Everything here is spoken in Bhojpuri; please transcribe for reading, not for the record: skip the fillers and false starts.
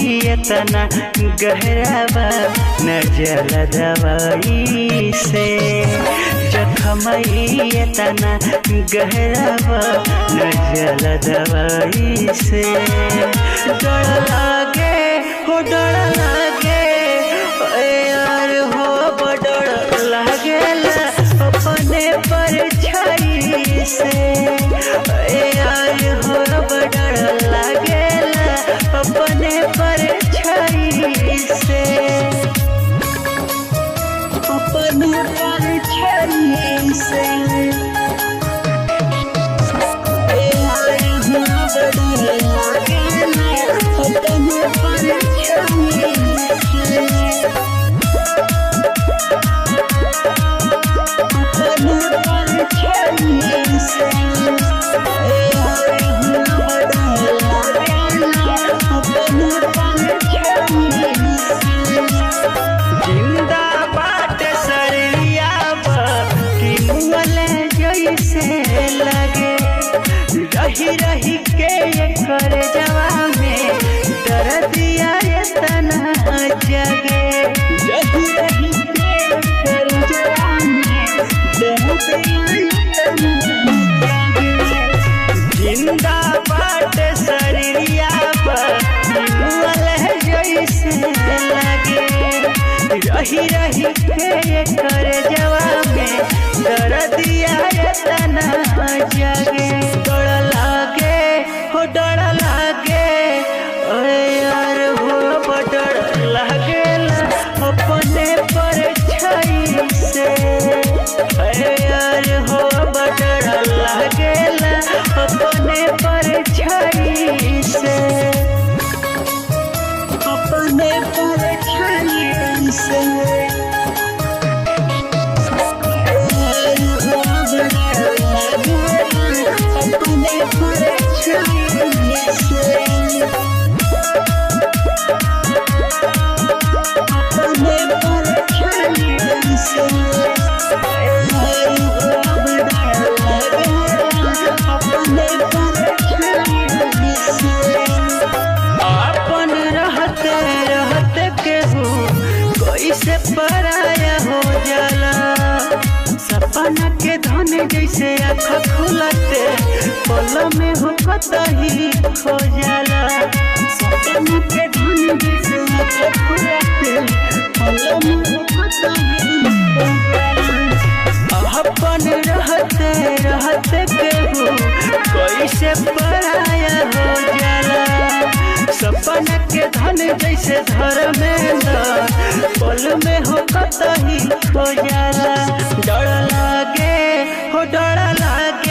इतना गहरावा न जल दवाई से, जख्म इतना गहरावा न जल दवाई से। डर लागे हो डर लागे यार हो डर लागे अपने परछाई से, यार हो डर लागे अपने परछाई से, अपने परछाई से। यार हो डर लागे अपने परछाई से। जिंदा बाट सरिया जैसे लगे, रही रही के कर जवा में दर्दिया तना जगे, रही रही के कर जवा में दर्दिया जिंदा बाट सरिया जैसे लगे, रही रही के कर जवा में दर्दिया तना जगे। डर लागे हो डर लागे यार हो डर लागे अपने परछाई से, यार हो डर लागे अपने परछाई से, अपने परछाई से। अपन रहते रहते केहू कोई से पराया हो जाला, सपना के धन जैसे आँख खुलते पल में हो कतही खो जाला, सपना के धन जैसे आँख खुलते पल में हो कतही खो जाला। अपन रहते रहते केहू कोई से पराया हो जाला, सपना के धन जैसे धर्मेंद्र पल में हो कतही खो जाला। डर लागे हो डर लागे